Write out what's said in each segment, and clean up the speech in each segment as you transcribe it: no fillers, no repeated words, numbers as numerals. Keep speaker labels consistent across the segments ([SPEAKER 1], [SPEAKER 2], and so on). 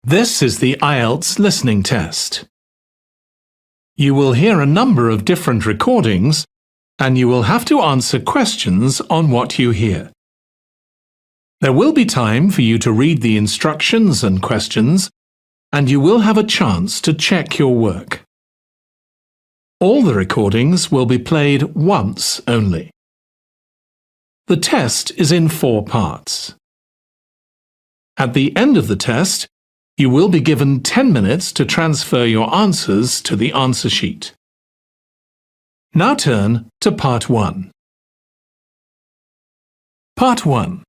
[SPEAKER 1] This is the IELTS Listening Test. You will hear a number of different recordings, and you will have to answer questions on what you hear. There will be time for you to read the instructions and questions, and you will have a chance to check your work. All the recordings will be played once only. The test is in 4 parts. At the end of the test, you will be given 10 minutes to transfer your answers to the answer sheet. Now turn to Part 1. Part 1.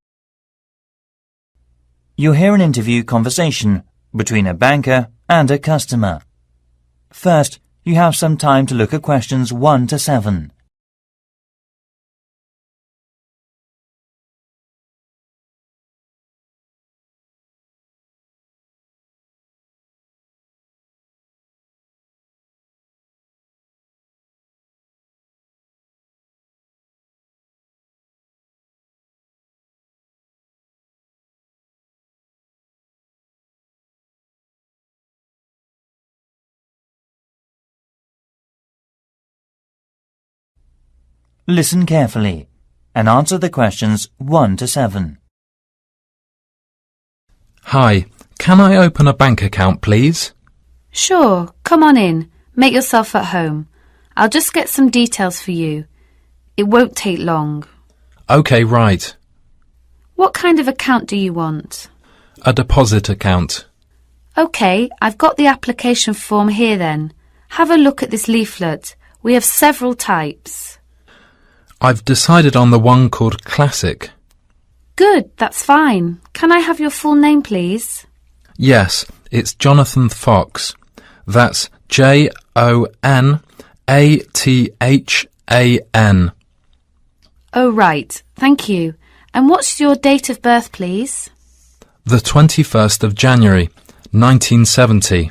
[SPEAKER 2] You'll hear an interview conversation between a banker and a customer. First, you have some time to look at questions 1 to 7. Listen carefully and answer the questions 1 to 7.
[SPEAKER 3] Hi, can I open a bank account, please?
[SPEAKER 4] Sure, come on in. Make yourself at home. I'll just get some details for you. It won't take long.
[SPEAKER 3] OK, right.
[SPEAKER 4] What kind of account do you want?
[SPEAKER 3] A deposit account.
[SPEAKER 4] OK, I've got the application form here then. Have a look at this leaflet. We have several types.
[SPEAKER 3] I've decided on the one called Classic.
[SPEAKER 4] Good, that's fine. Can I have your full name, please?
[SPEAKER 3] Yes, it's Jonathan Fox. That's Jonathan.
[SPEAKER 4] Oh, right. Thank you. And what's your date of birth, please?
[SPEAKER 3] The 21st of January, 1970.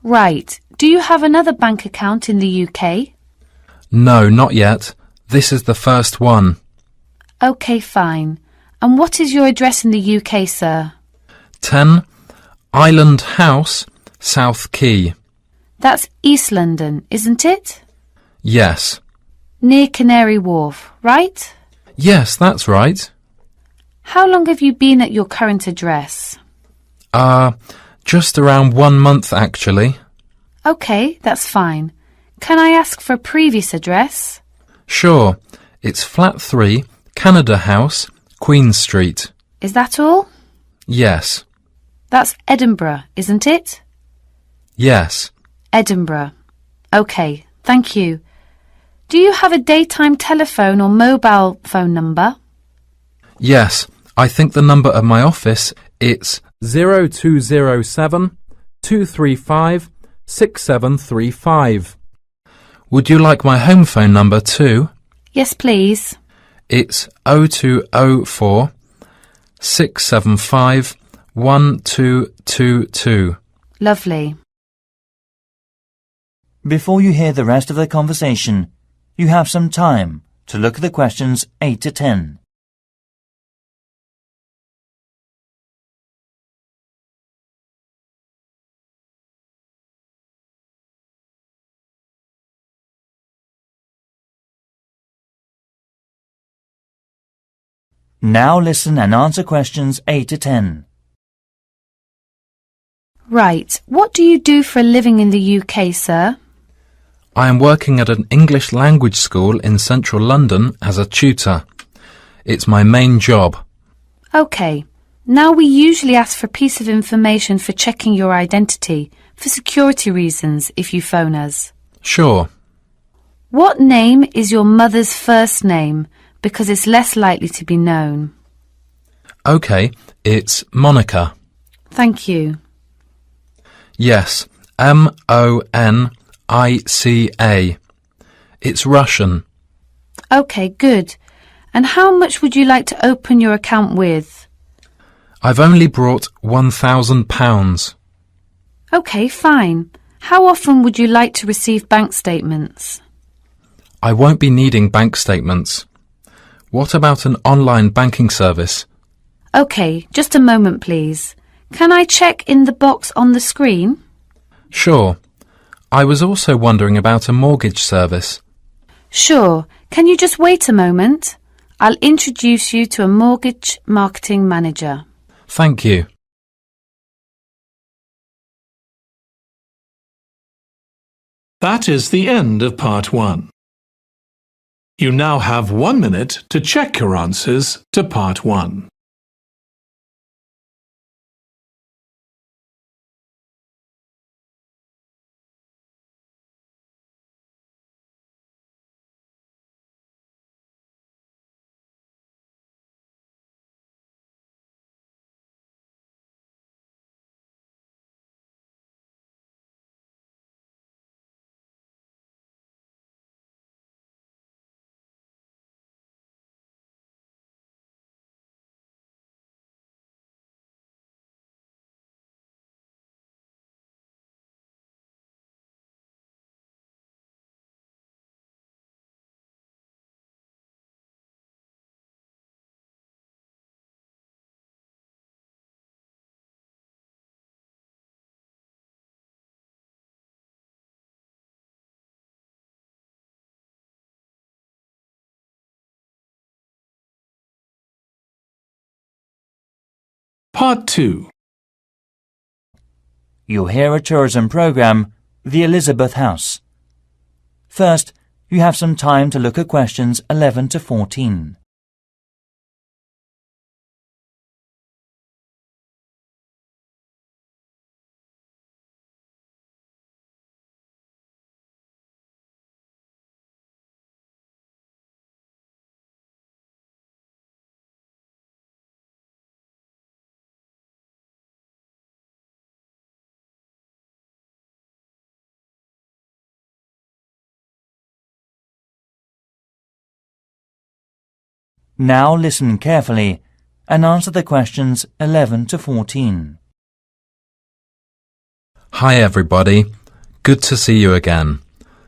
[SPEAKER 4] Right. Do you have another bank account in the UK?
[SPEAKER 3] No, not yet. This is the first one.
[SPEAKER 4] OK, fine. And what is your address in the UK, sir?
[SPEAKER 3] 10 Island House, South Quay.
[SPEAKER 4] That's East London, isn't it?
[SPEAKER 3] Yes.
[SPEAKER 4] Near Canary Wharf, right?
[SPEAKER 3] Yes, that's right.
[SPEAKER 4] How long have you been at your current address?
[SPEAKER 3] Just around 1 month, actually.
[SPEAKER 4] OK, that's fine. Can I ask for a previous address?
[SPEAKER 3] Sure. It's Flat 3, Canada House, Queen Street.
[SPEAKER 4] Is that all?
[SPEAKER 3] Yes.
[SPEAKER 4] That's Edinburgh, isn't it?
[SPEAKER 3] Yes.
[SPEAKER 4] Edinburgh. OK, thank you. Do you have a daytime telephone or mobile phone number?
[SPEAKER 3] Yes. I think the number of my office, it's 0207 235 6735. Would you like my home phone number too?
[SPEAKER 4] Yes, please.
[SPEAKER 3] It's 0204 675 1222.
[SPEAKER 4] Lovely.
[SPEAKER 2] Before you hear the rest of the conversation, you have some time to look at the questions 8 to 10. Now listen and answer questions 8 to 10.
[SPEAKER 4] Right. What do you do for a living in the UK, sir?
[SPEAKER 3] I am working at an English language school in central London as a tutor. It's my main job.
[SPEAKER 4] OK. Now we usually ask for a piece of information for checking your identity, for security reasons, if you phone us.
[SPEAKER 3] Sure.
[SPEAKER 4] What name is your mother's first name? Because it's less likely to be known.
[SPEAKER 3] OK, it's Monica.
[SPEAKER 4] Thank you.
[SPEAKER 3] Yes, Monica. It's Russian.
[SPEAKER 4] OK, good. And how much would you like to open your account with?
[SPEAKER 3] I've only brought £1,000.
[SPEAKER 4] OK, fine. How often would you like to receive bank statements?
[SPEAKER 3] I won't be needing bank statements. What about an online banking service?
[SPEAKER 4] OK, just a moment, please. Can I check in the box on the screen?
[SPEAKER 3] Sure. I was also wondering about a mortgage service.
[SPEAKER 4] Sure. Can you just wait a moment? I'll introduce you to a mortgage marketing manager.
[SPEAKER 3] Thank you.
[SPEAKER 1] That is the end of part 1. You now have 1 minute to check your answers to part 1. Part 2.
[SPEAKER 2] You'll hear a tourism program, The Elizabeth House. First, you have some time to look at questions 11 to 14. Now listen carefully and answer the questions 11 to 14.
[SPEAKER 3] Hi everybody. Good to see you again.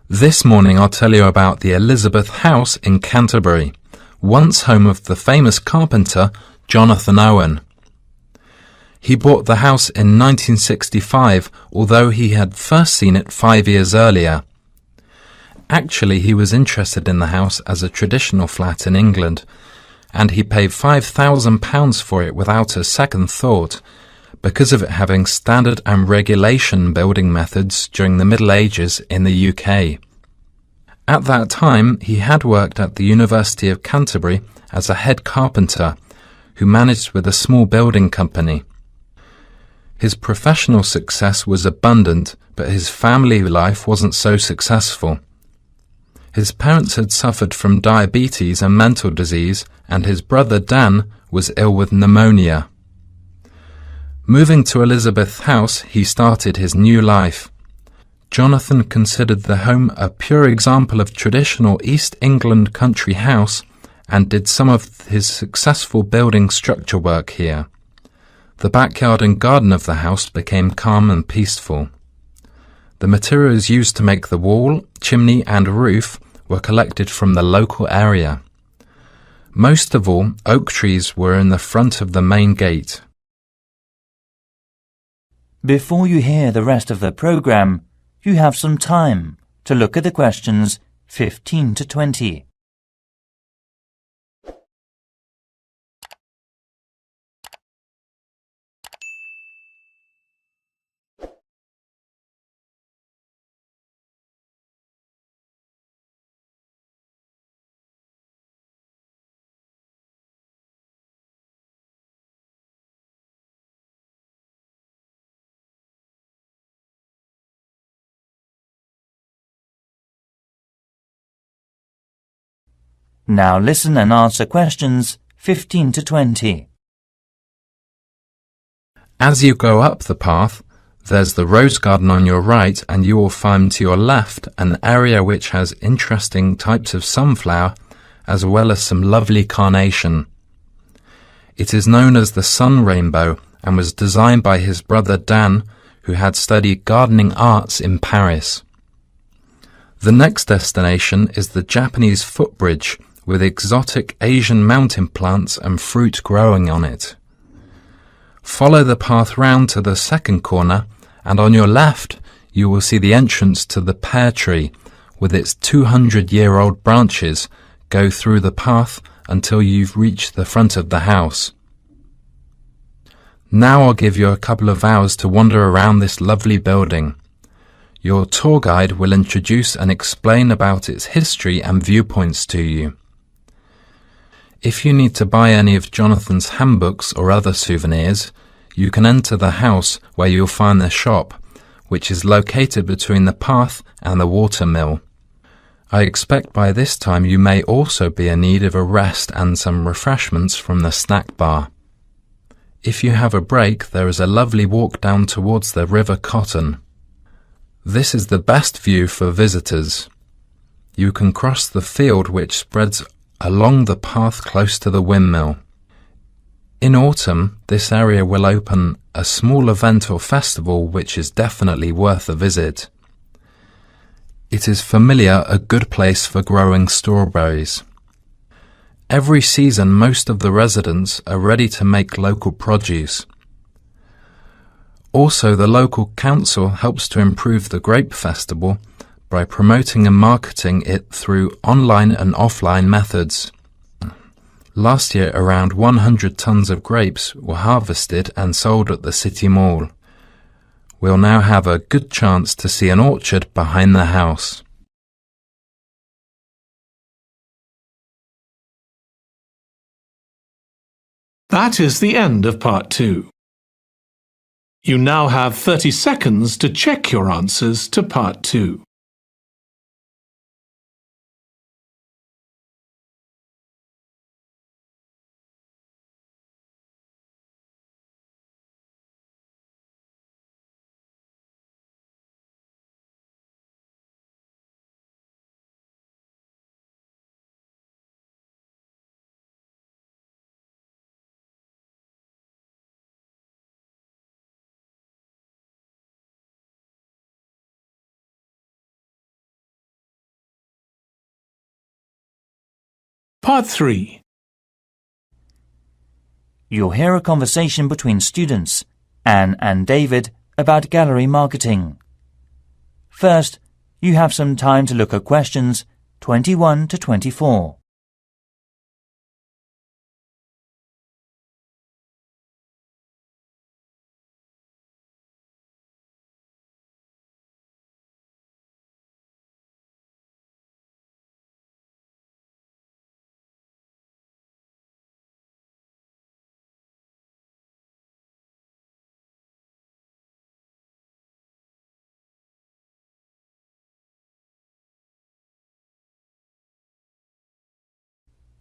[SPEAKER 3] This morning I'll tell you about the Elizabeth House in Canterbury, once home of the famous carpenter Jonathan Owen. He bought the house in 1965, although he had first seen it 5 years earlier. Actually, he was interested in the house as a traditional flat in England, and he paid £5,000 for it without a second thought, because of it having standard and regulation building methods during the Middle Ages in the UK. At that time, he had worked at the University of Canterbury as a head carpenter who managed with a small building company. His professional success was abundant, but his family life wasn't so successful. His parents had suffered from diabetes and mental disease, and his brother Dan was ill with pneumonia. Moving to Elizabeth House, he started his new life. Jonathan considered the home a pure example of traditional East England country house and did some of his successful building structure work here. The backyard and garden of the house became calm and peaceful. The materials used to make the wall, chimney and roof were collected from the local area. Most of all, oak trees were in the front of the main gate.
[SPEAKER 2] Before you hear the rest of the program, you have some time to look at the questions 15 to 20. Now listen and answer questions 15 to 20.
[SPEAKER 3] As you go up the path, there's the rose garden on your right, and you will find to your left an area which has interesting types of sunflower as well as some lovely carnation. It is known as the sun rainbow and was designed by his brother Dan, who had studied gardening arts in Paris. The next destination is the Japanese footbridge, with exotic Asian mountain plants and fruit growing on it. Follow the path round to the second corner, and on your left you will see the entrance to the pear tree with its 200-year-old branches go through the path until you've reached the front of the house. Now I'll give you a couple of hours to wander around this lovely building. Your tour guide will introduce and explain about its history and viewpoints to you. If you need to buy any of Jonathan's handbooks or other souvenirs, you can enter the house where you'll find the shop, which is located between the path and the watermill. I expect by this time you may also be in need of a rest and some refreshments from the snack bar. If you have a break, there is a lovely walk down towards the River Cotton. This is the best view for visitors. You can cross the field which spreads along the path close to the windmill. In autumn, this area will open a small event or festival which is definitely worth a visit. It is familiar a good place for growing strawberries. Every season most of the residents are ready to make local produce. Also, the local council helps to improve the grape festival by promoting and marketing it through online and offline methods. Last year around 100 tons of grapes were harvested and sold at the City Mall. We'll now have a good chance to see an orchard behind the house.
[SPEAKER 1] That is the end of part 2. You now have 30 seconds to check your answers to part 2. Part 3.
[SPEAKER 2] You'll hear a conversation between students, Anne and David, about gallery marketing. First, you have some time to look at questions 21 to 24.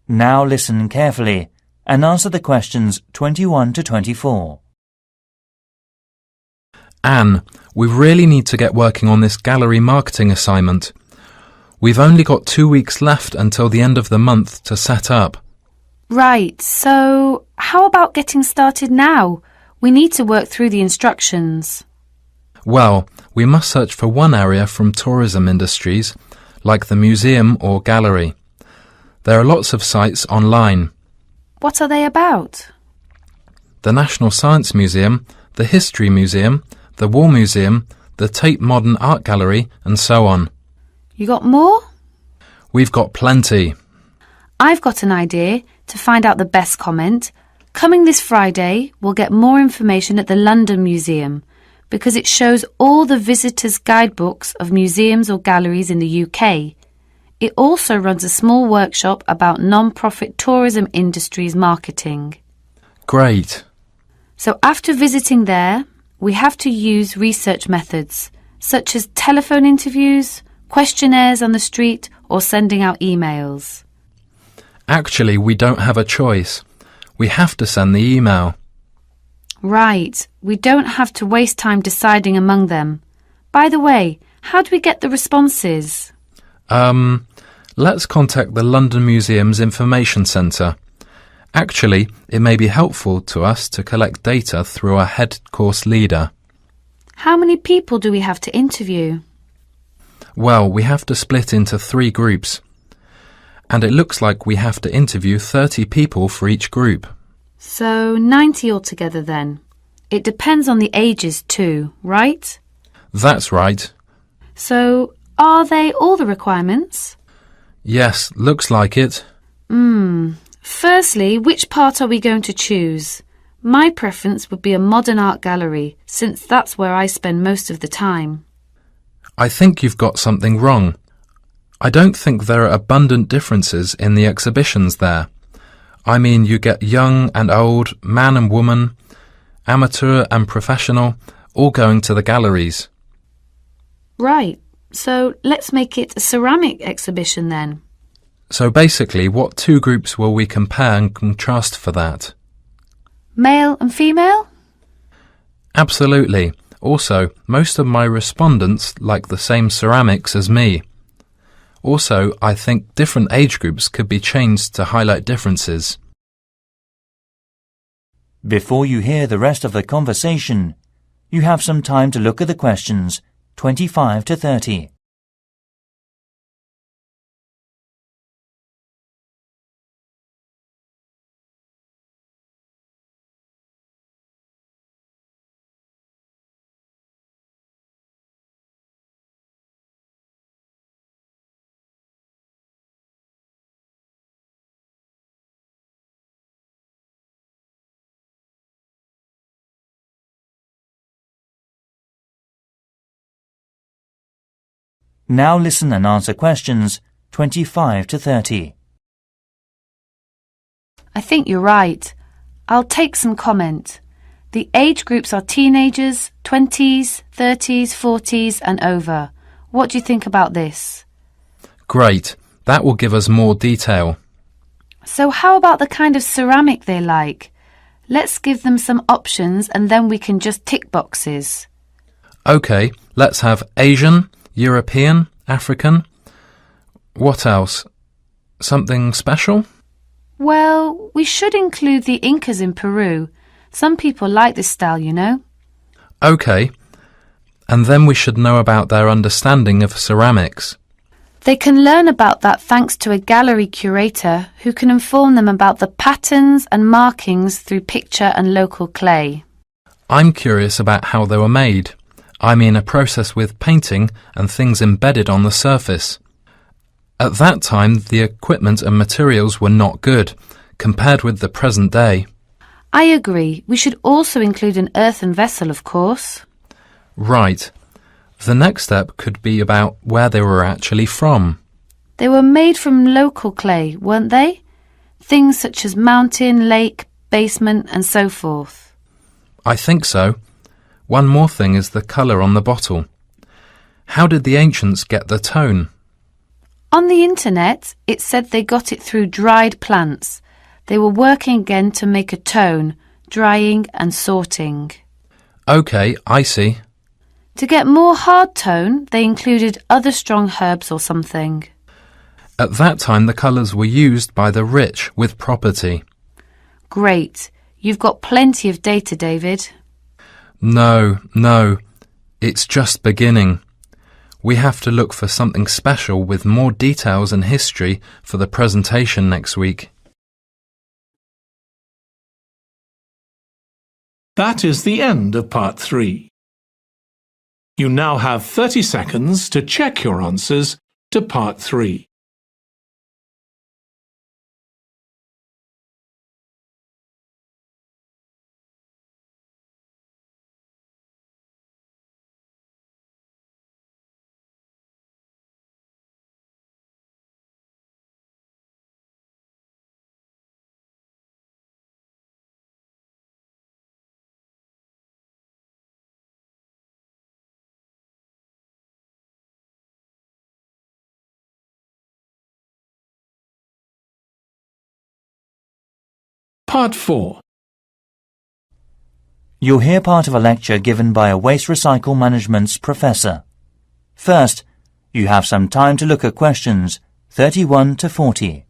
[SPEAKER 2] Now listen carefully and answer the questions 21 to 24.
[SPEAKER 3] Anne, we really need to get working on this gallery marketing assignment. We've only got 2 weeks left until the end of the month to set up.
[SPEAKER 4] Right, so how about getting started now? We need to work through the instructions.
[SPEAKER 3] Well, we must search for one area from tourism industries, like the museum or gallery. There are lots of sites online.
[SPEAKER 4] What are they about?
[SPEAKER 3] The National Science Museum, the History Museum, the War Museum, the Tate Modern Art Gallery, and so on.
[SPEAKER 4] You got more?
[SPEAKER 3] We've got plenty.
[SPEAKER 4] I've got an idea to find out the best comment. Coming this Friday, we'll get more information at the London Museum because it shows all the visitors' guidebooks of museums or galleries in the UK. It also runs a small workshop about non-profit tourism industries marketing.
[SPEAKER 3] Great.
[SPEAKER 4] So after visiting there, we have to use research methods, such as telephone interviews, questionnaires on the street, or sending out emails.
[SPEAKER 3] Actually, we don't have a choice. We have to send the email.
[SPEAKER 4] Right, we don't have to waste time deciding among them. By the way, how do we get the responses?
[SPEAKER 3] Let's contact the London Museum's Information Centre. Actually, it may be helpful to us to collect data through our head course leader.
[SPEAKER 4] How many people do we have to interview?
[SPEAKER 3] Well, we have to split into 3 groups. And it looks like we have to interview 30 people for each group.
[SPEAKER 4] So 90 altogether then. It depends on the ages too, right?
[SPEAKER 3] That's right.
[SPEAKER 4] So, are they all the requirements?
[SPEAKER 3] Yes, looks like it.
[SPEAKER 4] Firstly, which part are we going to choose? My preference would be a modern art gallery, since that's where I spend most of the time.
[SPEAKER 3] I think you've got something wrong. I don't think there are abundant differences in the exhibitions there. I mean, you get young and old, man and woman, amateur and professional, all going to the galleries.
[SPEAKER 4] Right, so let's make it a ceramic exhibition then.
[SPEAKER 3] So basically, what two groups will we compare and contrast for that?
[SPEAKER 4] Male and female?
[SPEAKER 3] Absolutely. Also, most of my respondents like the same ceramics as me. Also, I think different age groups could be changed to highlight differences.
[SPEAKER 2] Before you hear the rest of the conversation, you have some time to look at the questions 25 to 30. Now listen and answer questions 25 to 30.
[SPEAKER 4] I think you're right. I'll take some comment. The age groups are teenagers, 20s, 30s, 40s and over. What do you think about this?
[SPEAKER 3] Great. That will give us more detail.
[SPEAKER 4] So how about the kind of ceramic they like? Let's give them some options and then we can just tick boxes.
[SPEAKER 3] OK, let's have Asian, European, African. What else? Something special?
[SPEAKER 4] Well, we should include the Incas in Peru. Some people like this style, you know.
[SPEAKER 3] OK. And then we should know about their understanding of ceramics.
[SPEAKER 4] They can learn about that thanks to a gallery curator who can inform them about the patterns and markings through picture and local clay.
[SPEAKER 3] I'm curious about how they were made. I mean a process with painting and things embedded on the surface. At that time, the equipment and materials were not good, compared with the present day.
[SPEAKER 4] I agree. We should also include an earthen vessel, of course.
[SPEAKER 3] Right. The next step could be about where they were actually from.
[SPEAKER 4] They were made from local clay, weren't they? Things such as mountain, lake, basement and so forth.
[SPEAKER 3] I think so. One more thing is the colour on the bottle. How did the ancients get the tone?
[SPEAKER 4] On the internet, it said they got it through dried plants. They were working again to make a tone, drying and sorting.
[SPEAKER 3] OK, I see.
[SPEAKER 4] To get more hard tone, they included other strong herbs or something.
[SPEAKER 3] At that time, the colours were used by the rich with property.
[SPEAKER 4] Great. You've got plenty of data, David.
[SPEAKER 3] No, it's just beginning. We have to look for something special with more details and history for the presentation next week.
[SPEAKER 1] That is the end of part 3. You now have 30 seconds to check your answers to part 3. Part 4.
[SPEAKER 2] You'll hear part of a lecture given by a waste recycle management's professor. First, you have some time to look at questions 31 to 40.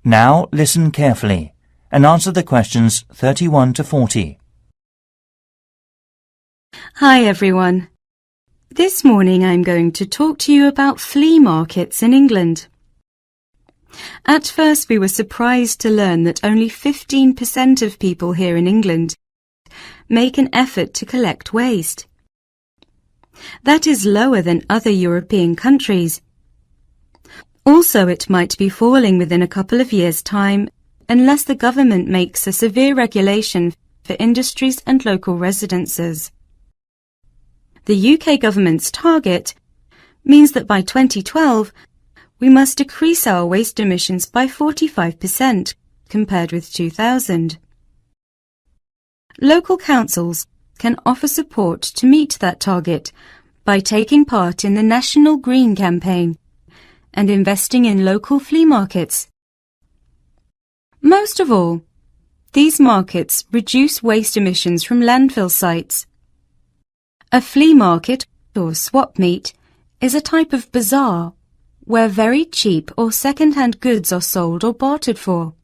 [SPEAKER 2] Now listen carefully and answer the questions 31 to 40.
[SPEAKER 5] Hi everyone. This morning I'm going to talk to you about flea markets in England. At first we were surprised to learn that only 15% of people here in England make an effort to collect waste. That is lower than other European countries. Also, it might be falling within a couple of years' time unless the government makes a severe regulation for industries and local residences. The UK government's target means that by 2012 we must decrease our waste emissions by 45% compared with 2000. Local councils can offer support to meet that target by taking part in the National Green Campaign and investing in local flea markets. Most of all, these markets reduce waste emissions from landfill sites. A flea market, or swap meet, is a type of bazaar where very cheap or second-hand goods are sold or bartered for.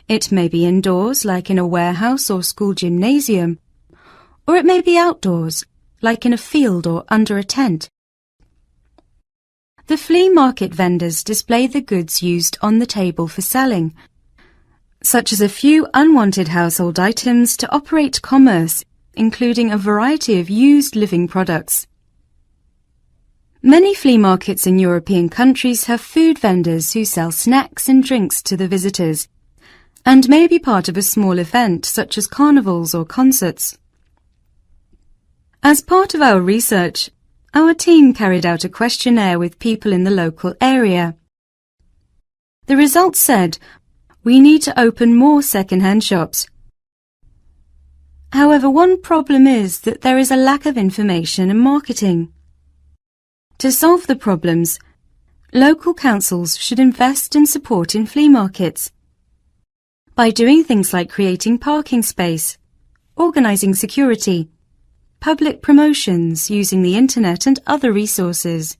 [SPEAKER 5] It may be indoors, like in a warehouse or school gymnasium, or it may be outdoors, like in a field or under a tent. The flea market vendors display the goods used on the table for selling, such as a few unwanted household items to operate commerce, including a variety of used living products. Many flea markets in European countries have food vendors who sell snacks and drinks to the visitors, and may be part of a small event such as carnivals or concerts. As part of our research, our team carried out a questionnaire with people in the local area. The results said we need to open more second-hand shops. However, one problem is that there is a lack of information and marketing. To solve the problems, local councils should invest and support in flea markets by doing things like creating parking space, organising security, public promotions using the internet and other resources.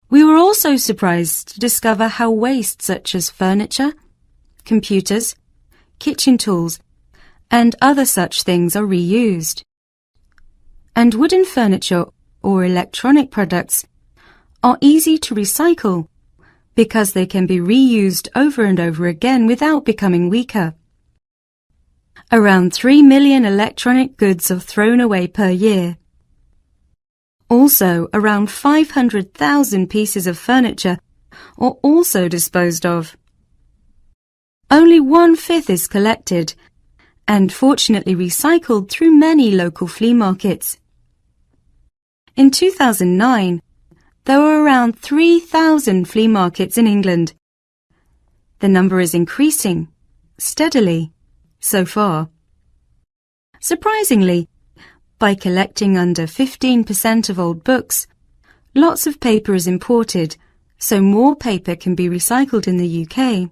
[SPEAKER 5] We were also surprised to discover how waste such as furniture, computers, kitchen tools, and other such things are reused. And wooden furniture or electronic products are easy to recycle because they can be reused over and over again without becoming weaker. Around 3 million electronic goods are thrown away per year. Also, around 500,000 pieces of furniture are also disposed of. Only 1/5 is collected and fortunately recycled through many local flea markets. In 2009, there were around 3,000 flea markets in England. The number is increasing steadily so far. Surprisingly, by collecting under 15% of old books, lots of paper is imported, so more paper can be recycled in the UK.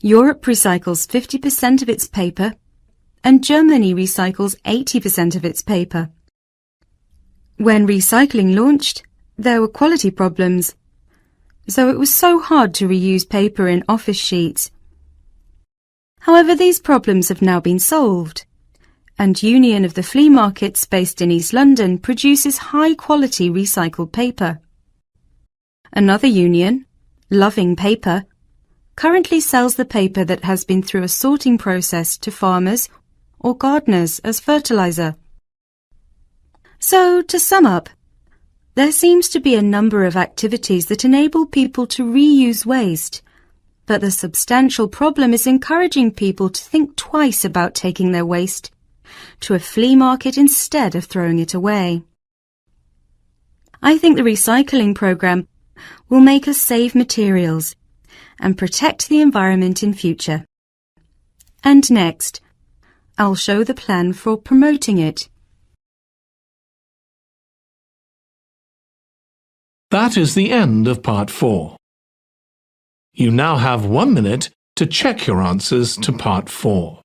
[SPEAKER 5] Europe recycles 50% of its paper, and Germany recycles 80% of its paper. When recycling launched, there were quality problems, so it was so hard to reuse paper in office sheets. However, these problems have now been solved, and Union of the Flea Markets based in East London produces high-quality recycled paper. Another union, Loving Paper, currently sells the paper that has been through a sorting process to farmers or gardeners as fertilizer. So, to sum up, there seems to be a number of activities that enable people to reuse waste, but the substantial problem is encouraging people to think twice about taking their waste to a flea market instead of throwing it away. I think the recycling program will make us save materials and protect the environment in future. And next, I'll show the plan for promoting it.
[SPEAKER 1] That is the end of part 4. You now have 1 minute to check your answers to part 4.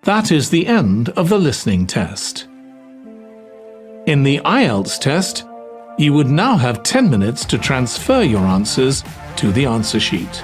[SPEAKER 1] That is the end of the listening test. In the IELTS test, you would now have 10 minutes to transfer your answers to the answer sheet.